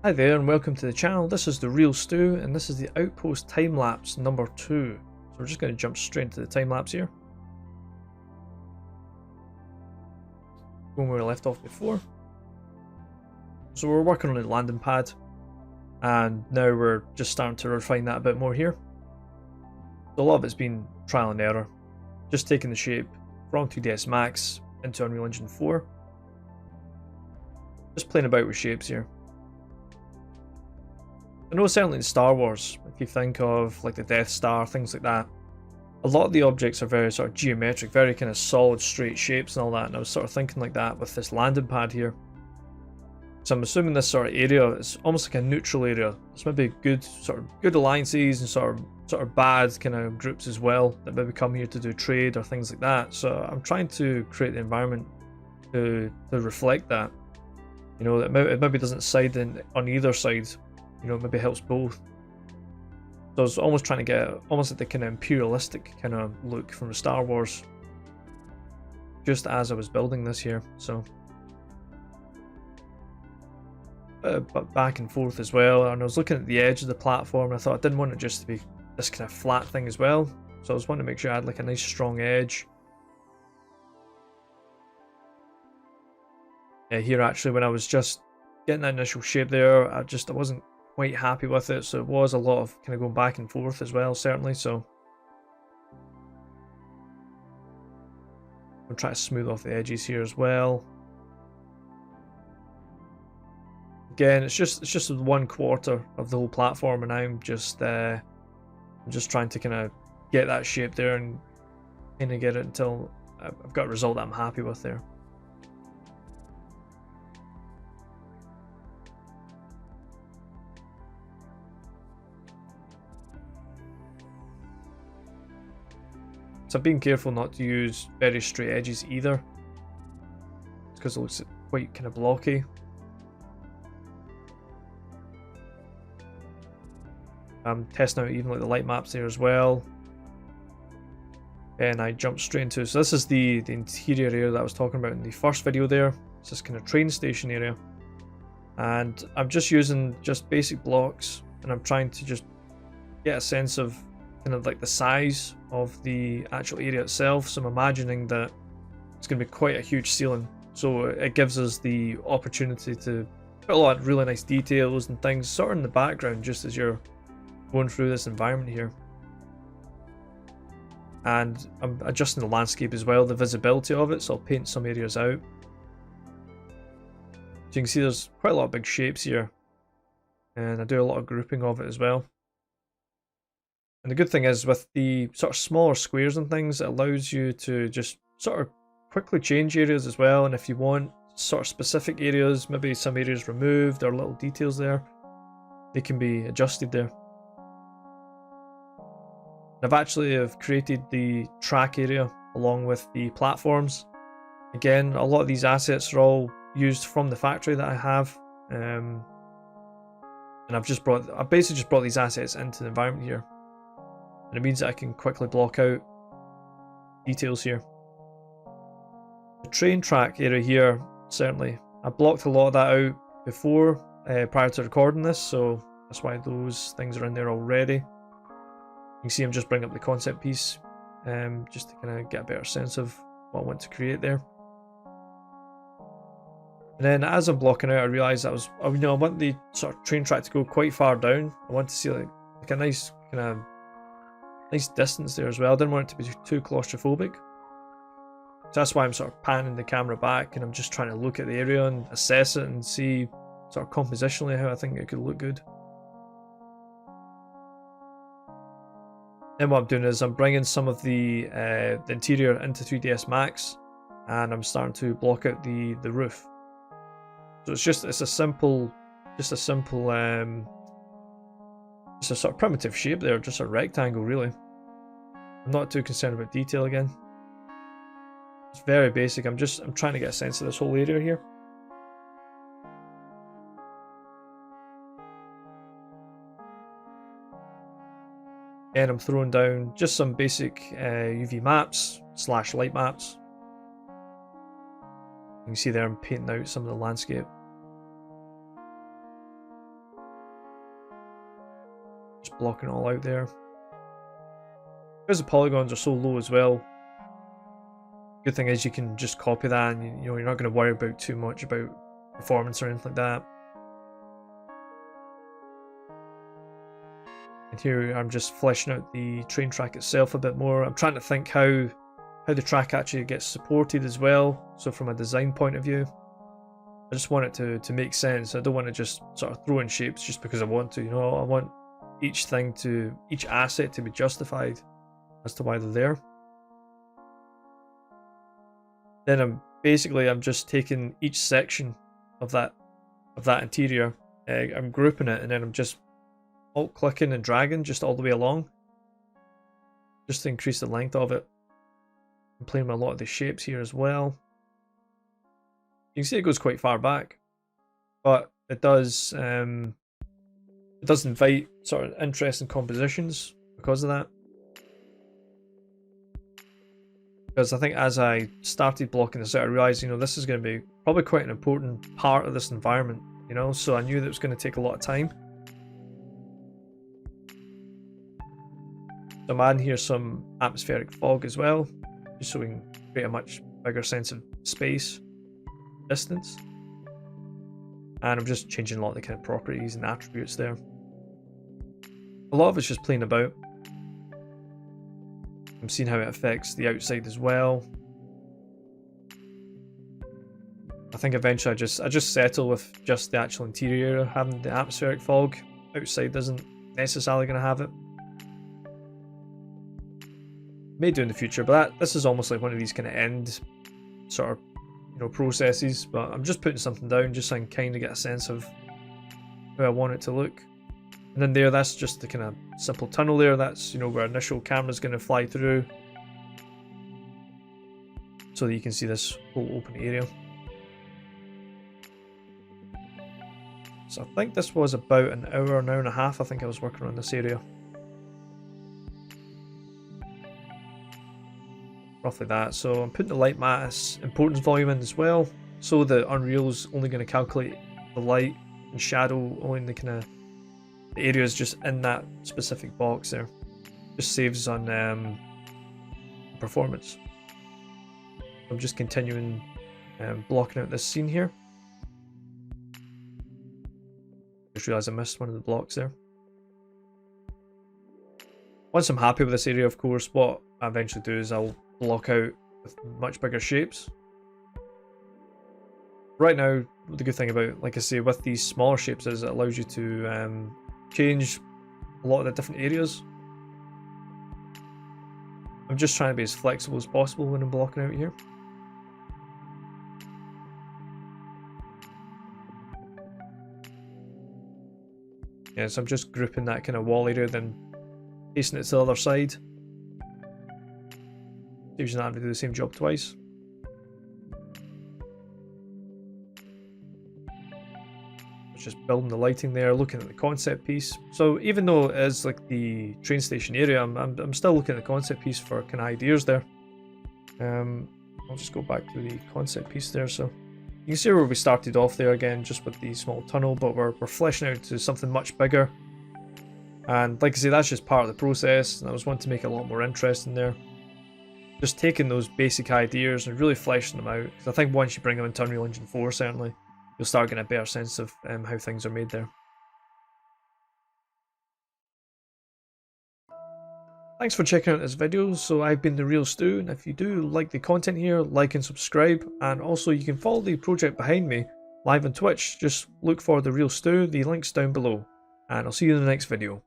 Hi there and welcome to the channel. This is the Real Stu and this is the Outpost Timelapse number 2. So we're just going to jump straight into the time-lapse here. When we left off before. So we're working on the landing pad and now we're just starting to refine that a bit more here. So a lot of it's been trial and error. Just taking the shape from 2ds Max into Unreal Engine 4. Just playing about with shapes here. I know certainly in Star Wars, if you think of like the Death Star, things like that, a lot of the objects are very sort of geometric, very kind of solid, straight shapes and all that, and I was sort of thinking like that with this landing pad here. So I'm assuming this sort of area is almost like a neutral area. There's maybe good alliances and sort of bad kind of groups as well that maybe come here to do trade or things like that. So I'm trying to create the environment to reflect that. You know, that it maybe doesn't side on either side. You know, maybe helps both. So I was almost trying to get almost like the kind of imperialistic kind of look from Star Wars, just as I was building this here. So, but back and forth as well. And I was looking at the edge of the platform. And I thought I didn't want it just to be this kind of flat thing as well. So I was wanting to make sure I had like a nice strong edge. Yeah, here actually, when I was just getting that initial shape there, I wasn't quite happy with it, so it was a lot of kind of going back and forth as well, certainly. So I'm trying to smooth off the edges here as well. Again, it's just 1/4 of the whole platform, and I'm just trying to kind of get that shape there and kind of get it until I've got a result that I'm happy with there. So I'm being careful not to use very straight edges either, because it looks quite kind of blocky. I'm testing out even like the light maps there as well. And I jumped straight into, so this is the interior area that I was talking about in the first video there. It's this kind of train station area. And I'm just using just basic blocks, and I'm trying to just get a sense of kind of like the size of the actual area itself. So I'm imagining that it's going to be quite a huge ceiling, so it gives us the opportunity to put a lot of really nice details and things sort of in the background just as you're going through this environment here. And I'm adjusting the landscape as well, the visibility of it, so I'll paint some areas out. So you can see there's quite a lot of big shapes here, and I do a lot of grouping of it as well. And the good thing is with the sort of smaller squares and things, it allows you to just sort of quickly change areas as well. And if you want sort of specific areas, maybe some areas removed or little details there, they can be adjusted there. I've actually created the track area along with the platforms. Again, a lot of these assets are all used from the factory that I have. And I basically just brought these assets into the environment here. And it means that I can quickly block out details here. The train track area here, certainly, I blocked a lot of that out before, prior to recording this, so that's why those things are in there already. You can see I'm just bringing up the concept piece, just to kind of get a better sense of what I want to create there. And then as I'm blocking out, I realised that I want the sort of train track to go quite far down. I want to see like a nice kind of nice distance there as well. I didn't want it to be too claustrophobic. So that's why I'm sort of panning the camera back and I'm just trying to look at the area and assess it and see sort of compositionally how I think it could look good. Then what I'm doing is I'm bringing some of the interior into 3ds Max, and I'm starting to block out the roof. So it's a simple just a sort of primitive shape there, just a rectangle really. I'm not too concerned about detail again. It's very basic. I'm trying to get a sense of this whole area here. And I'm throwing down just some basic UV maps / light maps. You can see there I'm painting out some of the landscape. Just blocking it all out there. Because the polygons are so low as well, good thing is you can just copy that, and you know, you're not going to worry about too much about performance or anything like that. And here I'm just fleshing out the train track itself a bit more. I'm trying to think how the track actually gets supported as well. So from a design point of view, I just want it to make sense. I don't want to just sort of throw in shapes just because I want to. You know, I want each asset to be justified as to why they're there. Then I'm just taking each section of that interior, I'm grouping it, and then I'm just alt clicking and dragging just all the way along, just to increase the length of it. I'm playing with a lot of the shapes here as well. You can see it goes quite far back, but it does invite sort of interesting compositions because of that. Because I think as I started blocking this out, I realised, you know, this is going to be probably quite an important part of this environment, you know, so I knew that it was going to take a lot of time. So I'm adding here some atmospheric fog as well, just so we can create a much bigger sense of space, distance. And I'm just changing a lot of the kind of properties and attributes there. A lot of it's just playing about. I'm seeing how it affects the outside as well. I think eventually I just settle with just the actual interior having the atmospheric fog. Outside isn't necessarily going to have it. May do in the future, but this is almost like one of these kind of end sort of, you know, processes. But I'm just putting something down just so I can kind of get a sense of how I want it to look. And then there, that's just the kind of simple tunnel there. That's, you know, where initial camera's going to fly through, so that you can see this whole open area. So I think this was about an hour and a half. I think I was working on this area. Roughly that. So I'm putting the light mass importance volume in as well, so that Unreal's only going to calculate the light and shadow only in the kind of the areas just in that specific box there. Just saves on performance. I'm just continuing blocking out this scene here. Just realised I missed one of the blocks there. Once I'm happy with this area, of course, what I eventually do is I'll block out with much bigger shapes. Right now, the good thing about, like I say, with these smaller shapes is it allows you to change a lot of the different areas. I'm just trying to be as flexible as possible when I'm blocking out here. Yeah, so I'm just grouping that kind of wall area, then pasting it to the other side. Saves you not having to do the same job twice. Just building the lighting there, looking at the concept piece. So even though it is like the train station area, I'm still looking at the concept piece for kind of ideas there. I'll just go back to the concept piece there. So you can see where we started off there again, just with the small tunnel, but we're fleshing out to something much bigger. And like I say, that's just part of the process, and I was wanting to make it a lot more interesting there. Just taking those basic ideas and really fleshing them out, because I think once you bring them into Unreal Engine 4, certainly, you'll start getting a better sense of how things are made there. Thanks for checking out this video. So I've been The Real Stu, and if you do like the content here, like and subscribe, and also you can follow the project behind me live on Twitch. Just look for The Real Stu, the link's down below, and I'll see you in the next video.